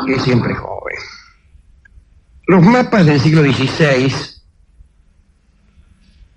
que es siempre joven. Los mapas del siglo XVI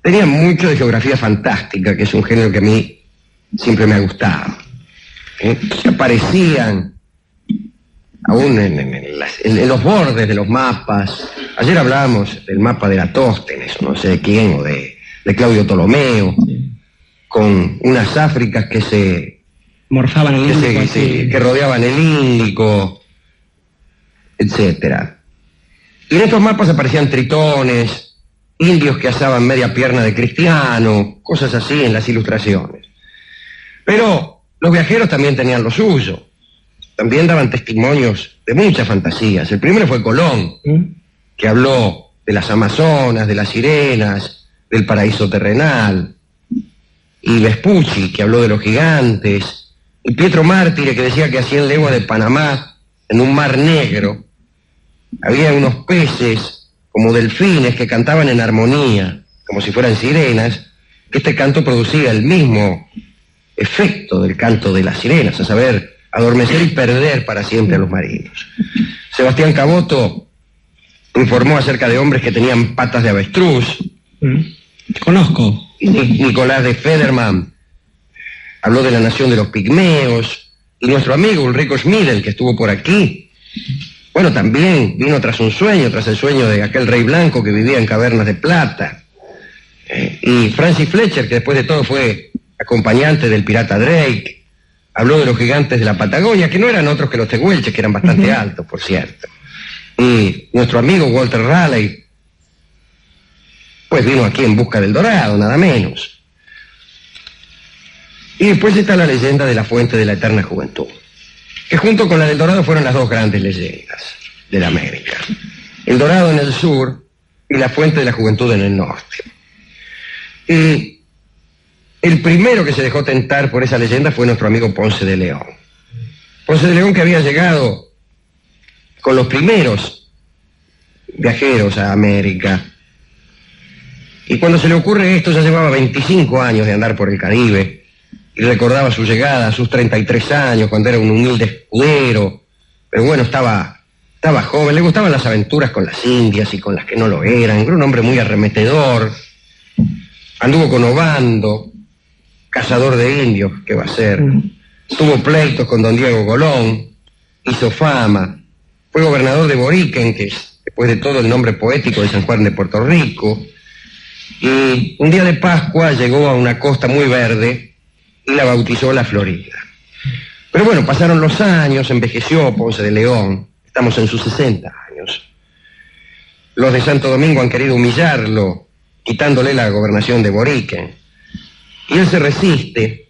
tenían mucho de geografía fantástica, que es un género que a mí siempre me ha gustado. Aparecían aún en los bordes de los mapas. Ayer hablábamos del mapa de Eratóstenes, o no sé de quién, o de Claudio Ptolomeo, con unas Áfricas que se morfaban el Índico, que rodeaban el Índico, etcétera. Y en estos mapas aparecían tritones, indios que asaban media pierna de cristiano, cosas así en las ilustraciones. Pero los viajeros también tenían lo suyo. También daban testimonios de muchas fantasías. El primero fue Colón, que habló de las Amazonas, de las sirenas, del paraíso terrenal. Y Vespucci, que habló de los gigantes. Y Pietro Mártire, que decía que a 100 leguas de Panamá, en un mar negro, había unos peces como delfines que cantaban en armonía, como si fueran sirenas, que este canto producía el mismo efecto del canto de las sirenas, a saber, adormecer y perder para siempre a los marinos. Sebastián Caboto informó acerca de hombres que tenían patas de avestruz. Conozco. Y Nicolás de Federman habló de la nación de los pigmeos. Y nuestro amigo Ulrico Schmidl, que estuvo por aquí, bueno, también vino tras un sueño, tras el sueño de aquel rey blanco que vivía en cavernas de plata. Y Francis Fletcher, que después de todo fue acompañante del pirata Drake, habló de los gigantes de la Patagonia, que no eran otros que los tehuelches, que eran bastante altos, por cierto. Y nuestro amigo Walter Raleigh, pues vino aquí en busca del dorado, nada menos. Y después está la leyenda de la fuente de la eterna juventud, que junto con la del dorado fueron las dos grandes leyendas de la América. El dorado en el sur y la fuente de la juventud en el norte. Y el primero que se dejó tentar por esa leyenda fue nuestro amigo Ponce de León. Ponce de León, que había llegado con los primeros viajeros a América. Y cuando se le ocurre esto, ya llevaba 25 años de andar por el Caribe, y recordaba su llegada a sus 33 años, cuando era un humilde escudero. Pero bueno, estaba joven, le gustaban las aventuras con las indias y con las que no lo eran. Era un hombre muy arremetedor. Anduvo con Obando, cazador de indios, ¿qué va a ser? Tuvo pleitos con don Diego Colón, hizo fama, fue gobernador de Boriken, que es, después de todo, el nombre poético de San Juan de Puerto Rico, y un día de Pascua llegó a una costa muy verde y la bautizó la Florida. Pero bueno, pasaron los años, envejeció Ponce de León, estamos en sus 60 años. Los de Santo Domingo han querido humillarlo, quitándole la gobernación de Boriken. Y él se resiste,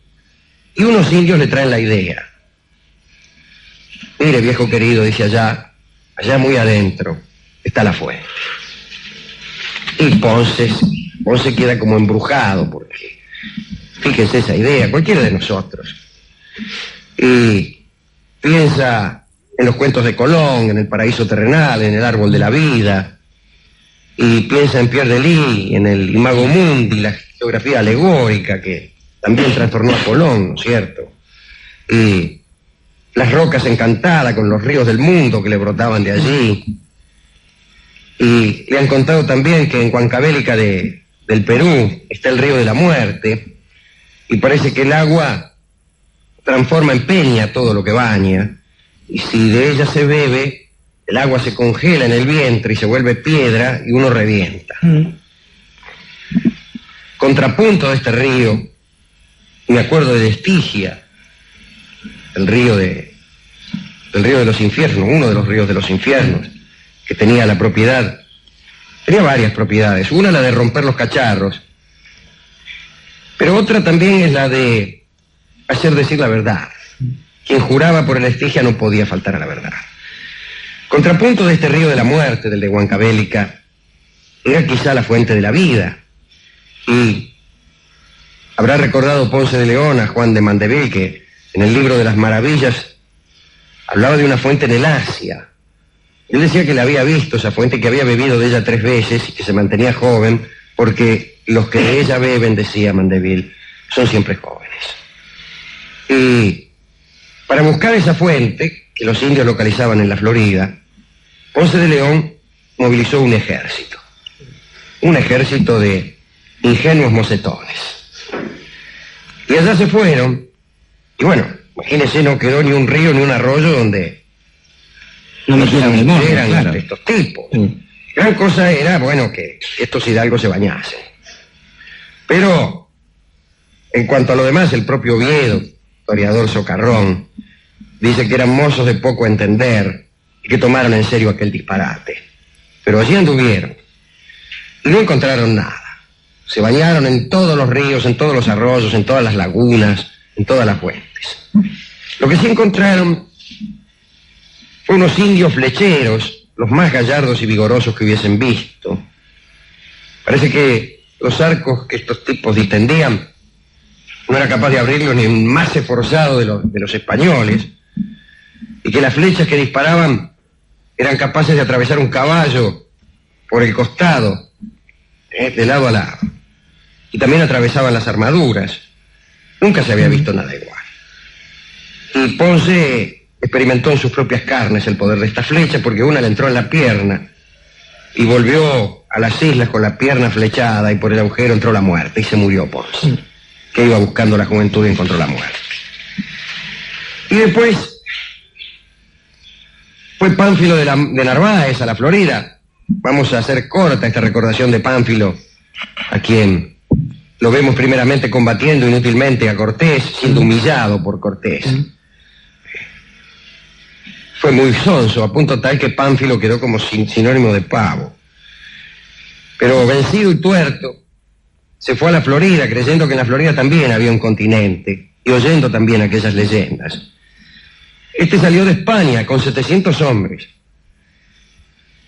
y unos indios le traen la idea. Mire, viejo querido, dice, allá muy adentro, está la fuente. Y Ponce queda como embrujado, porque, fíjense esa idea, cualquiera de nosotros. Y piensa en los cuentos de Colón, en el paraíso terrenal, en el árbol de la vida, y piensa en Pierre Delis, en el Imago Mundi, la geografía alegórica que también trastornó a Colón, ¿no es cierto? Y las rocas encantadas con los ríos del mundo que le brotaban de allí. Y le han contado también que en Huancavelica del Perú está el río de la muerte, y parece que el agua transforma en peña todo lo que baña, y si de ella se bebe, el agua se congela en el vientre y se vuelve piedra y uno revienta. Contrapunto de este río, me acuerdo de Estigia, el río de los infiernos, uno de los ríos de los infiernos, que tenía varias propiedades. Una, la de romper los cacharros, pero otra también es la de hacer decir la verdad. Quien juraba por el Estigia no podía faltar a la verdad. Contrapunto de este río de la muerte, del de Huancavelica, era quizá la fuente de la vida. Y habrá recordado Ponce de León a Juan de Mandeville, que en el libro de las maravillas hablaba de una fuente en el Asia. Él decía que la había visto, esa fuente, que había bebido de ella 3 veces y que se mantenía joven, porque los que de ella beben, decía Mandeville, son siempre jóvenes. Y para buscar esa fuente, que los indios localizaban en la Florida, Ponce de León movilizó un ejército de ingenuos mocetones. Y allá se fueron, y bueno, imagínense, no quedó ni un río ni un arroyo donde no metieran el morro, eran claro. estos tipos. Sí. Gran cosa era, bueno, que estos hidalgos se bañasen. Pero, en cuanto a lo demás, el propio Oviedo, historiador socarrón, dice que eran mozos de poco entender y que tomaron en serio aquel disparate. Pero allí anduvieron y no encontraron nada. Se bañaron en todos los ríos, en todos los arroyos, en todas las lagunas, en todas las fuentes. Lo que sí encontraron fue unos indios flecheros, los más gallardos y vigorosos que hubiesen visto. Parece que los arcos que estos tipos distendían no era capaz de abrirlos ni el más esforzado de los españoles, y que las flechas que disparaban eran capaces de atravesar un caballo por el costado, de lado a lado, y también atravesaban las armaduras. Nunca se había visto nada igual. Y Ponce experimentó en sus propias carnes el poder de esta flecha, porque una le entró en la pierna y volvió a las islas con la pierna flechada, y por el agujero entró la muerte y se murió Ponce, que iba buscando la juventud y encontró la muerte. Y después fue Pánfilo de Narváez a la Florida. Vamos a hacer corta esta recordación de Pánfilo, a quien lo vemos primeramente combatiendo inútilmente a Cortés, siendo humillado por Cortés. Fue muy sonso, a punto tal que Pánfilo quedó como sinónimo de pavo. Pero vencido y tuerto, se fue a la Florida, creyendo que en la Florida también había un continente, y oyendo también aquellas leyendas. Este salió de España con 700 hombres.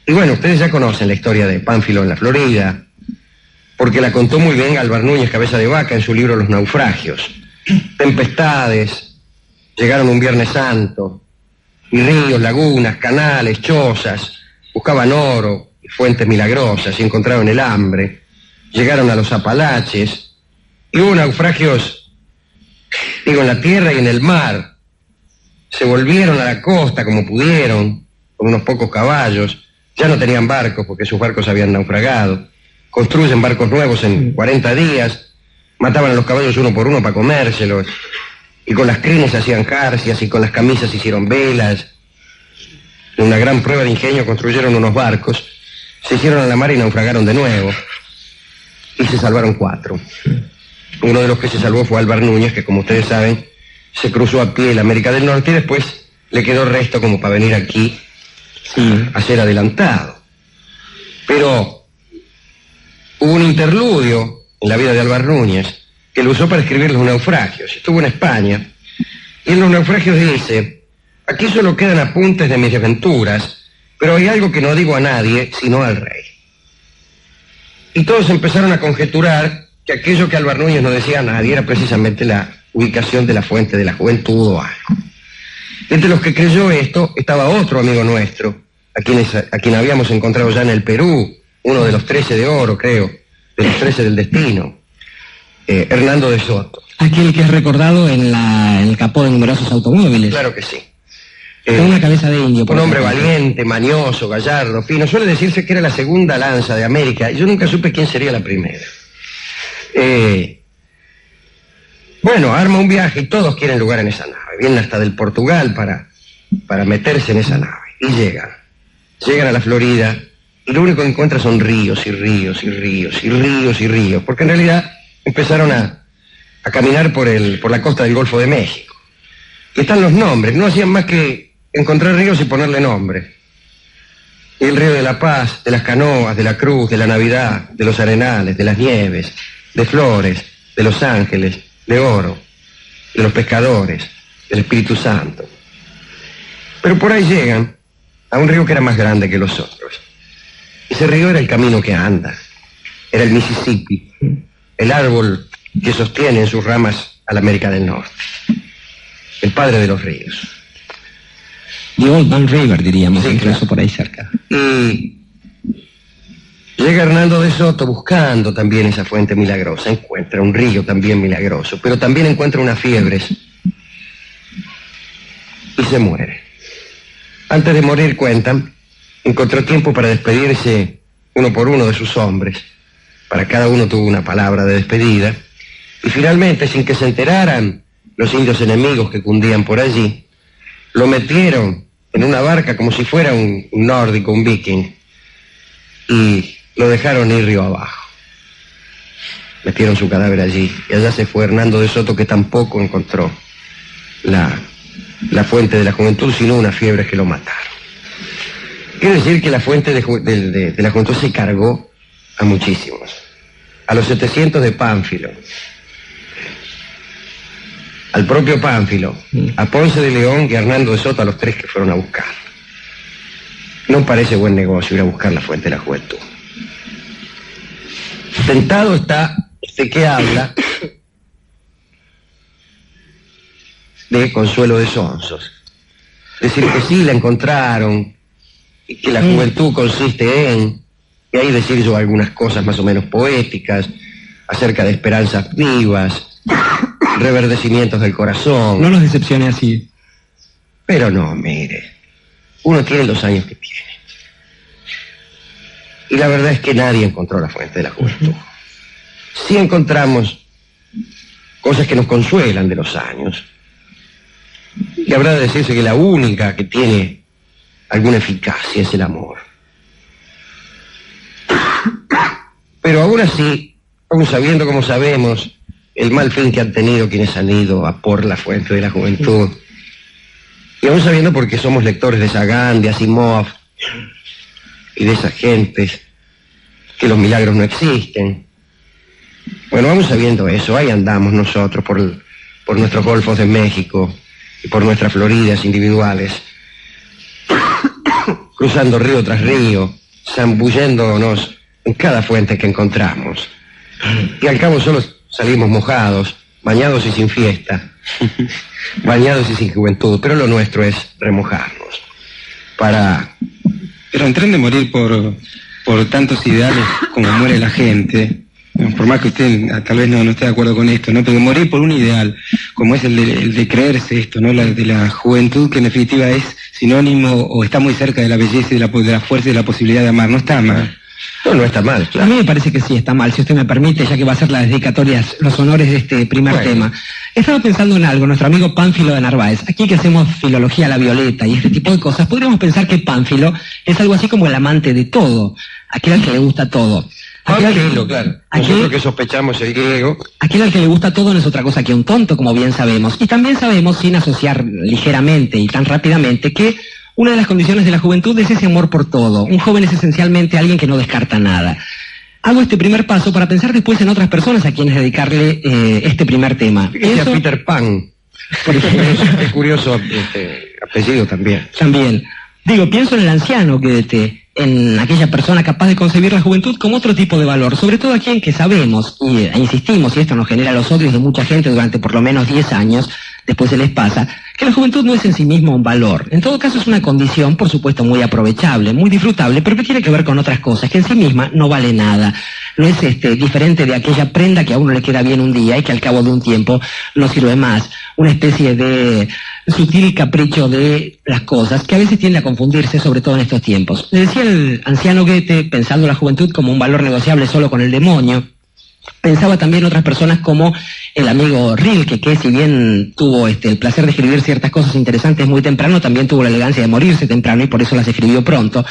Y bueno, ustedes ya conocen la historia de Pánfilo en la Florida, porque la contó muy bien Álvar Núñez Cabeza de Vaca en su libro Los naufragios. Tempestades, llegaron un Viernes Santo, y ríos, lagunas, canales, chozas, buscaban oro y fuentes milagrosas y encontraron el hambre. Llegaron a los Apalaches y hubo naufragios, digo, en la tierra y en el mar. Se volvieron a la costa como pudieron, con unos pocos caballos. Ya no tenían barcos porque sus barcos habían naufragado. Construyen barcos nuevos en 40 días, mataban a los caballos uno por uno para comérselos, y con las crines hacían jarcias y con las camisas hicieron velas. En una gran prueba de ingenio construyeron unos barcos, se hicieron a la mar y naufragaron de nuevo. Y se salvaron 4. Uno de los que se salvó fue Álvar Núñez, que como ustedes saben, se cruzó a pie la América del Norte y después le quedó resto como para venir aquí a ser adelantado. Pero hubo un interludio en la vida de Álvar Núñez que lo usó para escribir Los naufragios. Estuvo en España y en Los naufragios dice: aquí solo quedan apuntes de mis desventuras, pero hay algo que no digo a nadie sino al rey. Y todos empezaron a conjeturar que aquello que Álvar Núñez no decía a nadie era precisamente la ubicación de la fuente de la juventud o algo. Entre los que creyó esto estaba otro amigo nuestro, a quien habíamos encontrado ya en el Perú, uno de los 13 de oro, creo, de los 13 del destino, Hernando de Soto. Aquel que es recordado en el capó de numerosos automóviles. Claro que sí. Con una cabeza de indio. Un hombre valiente, mañoso, gallardo, fino. Suele decirse que era la segunda lanza de América. Yo nunca supe quién sería la primera. Bueno, arma un viaje y todos quieren lugar en esa nave. Vienen hasta del Portugal para meterse en esa nave. Y llegan a la Florida, y lo único que encuentran son ríos y ríos y ríos y ríos y ríos, porque en realidad empezaron a caminar por la costa del Golfo de México. Y están los nombres, no hacían más que encontrar ríos y ponerle nombre. Y el río de la Paz, de las Canoas, de la Cruz, de la Navidad, de los Arenales, de las Nieves, de Flores, de Los Ángeles, de Oro, de los Pescadores, del Espíritu Santo. Pero por ahí llegan a un río que era más grande que los otros. Ese río era el camino que anda, era el Mississippi, el árbol que sostiene en sus ramas a la América del Norte, el padre de los ríos. The Old Man River, diríamos, Sí, incluso claro. por ahí cerca. Y llega Hernando de Soto buscando también esa fuente milagrosa, encuentra un río también milagroso, pero también encuentra unas fiebres y se muere. Antes de morir, cuentan, encontró tiempo para despedirse uno por uno de sus hombres. Para cada uno tuvo una palabra de despedida. Y finalmente, sin que se enteraran los indios enemigos que cundían por allí, lo metieron en una barca como si fuera un nórdico, un viking, y lo dejaron ir río abajo. Metieron su cadáver allí, y allá se fue Hernando de Soto, que tampoco encontró la fuente de la juventud, sino unas fiebres que lo mataron. Quiero decir que la fuente de la juventud se cargó a muchísimos. A los 700 de Pánfilo, al propio Pánfilo, a Ponce de León y a Hernando de Soto, a los 3 que fueron a buscar. No parece buen negocio ir a buscar la fuente de la juventud. Tentado está este que habla de Consuelo de Sonsos. Decir que sí la encontraron, y que la juventud consiste en, y ahí decir yo algunas cosas más o menos poéticas, acerca de esperanzas vivas, reverdecimientos del corazón. No nos decepcione así. Pero no, mire, uno tiene los años que tiene. Y la verdad es que nadie encontró la fuente de la juventud. Sí encontramos cosas que nos consuelan de los años. Y habrá de decirse que la única que tiene alguna eficacia es el amor. Pero aún así, aún sabiendo como sabemos el mal fin que han tenido quienes han ido a por la fuente de la juventud, y aún sabiendo, porque somos lectores de Sagan, de Asimov y de esas gentes, que los milagros no existen. Bueno, aún sabiendo eso, ahí andamos nosotros por nuestros golfos de México y por nuestras Floridas individuales, cruzando río tras río, zambulléndonos en cada fuente que encontramos. Y al cabo solo salimos mojados, bañados y sin fiesta, bañados y sin juventud, pero lo nuestro es remojarnos. Pero en tren de morir por tantos ideales como muere la gente, por más que usted tal vez no esté de acuerdo con esto, ¿no? Pero morir por un ideal, como es el de creerse esto, ¿no? De la juventud, que en definitiva es sinónimo o está muy cerca de la belleza y de la fuerza y de la posibilidad de amar, no está mal. No está mal, claro. A mí me parece que sí está mal, si usted me permite, ya que va a ser las dedicatorias, los honores de este primer tema. Estaba pensando en algo, nuestro amigo Pánfilo de Narváez. Aquí que hacemos filología a la violeta y este tipo de cosas, podríamos pensar que Pánfilo es algo así como el amante de todo, aquel al que le gusta todo. Pánfilo, claro. Nosotros que sospechamos el griego. Aquel al que le gusta todo no es otra cosa que un tonto, como bien sabemos. Y también sabemos, sin asociar ligeramente y tan rápidamente, que una de las condiciones de la juventud es ese amor por todo. Un joven es esencialmente alguien que no descarta nada. Hago este primer paso para pensar después en otras personas a quienes dedicarle este primer tema. Fíjese a Peter Pan. Por ejemplo, es curioso apellido también. También. Digo, pienso en el anciano Goethe, en aquella persona capaz de concebir la juventud como otro tipo de valor, sobre todo aquí en que sabemos, e insistimos, y esto nos genera los odios de mucha gente durante por lo menos 10 años, después se les pasa, que la juventud no es en sí misma un valor. En todo caso es una condición, por supuesto, muy aprovechable, muy disfrutable, pero que tiene que ver con otras cosas, que en sí misma no vale nada. No es diferente de aquella prenda que a uno le queda bien un día y que al cabo de un tiempo no sirve más. Una especie de sutil capricho de las cosas que a veces tiende a confundirse, sobre todo en estos tiempos. Le decía el anciano Goethe, pensando la juventud como un valor negociable solo con el demonio, pensaba también otras personas como el amigo Rilke, que si bien tuvo el placer de escribir ciertas cosas interesantes muy temprano, también tuvo la elegancia de morirse temprano y por eso las escribió pronto.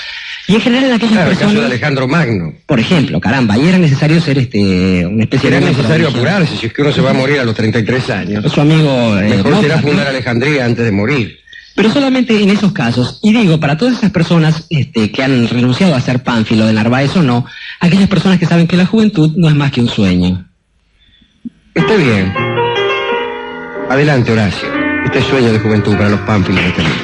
Y en general aquellas personas... el caso de Alejandro Magno. Por ejemplo, caramba, y era necesario ser una especie de... Era necesario apurarse, si es que uno se va a morir a los 33 años. Su amigo... Mejor será fundar Alejandría antes de morir. Pero solamente en esos casos, y digo, para todas esas personas que han renunciado a ser Pánfilo de Narváez o no, aquellas personas que saben que la juventud no es más que un sueño. Está bien. Adelante, Horacio. Este sueño de juventud para los Pánfilos de este mundo.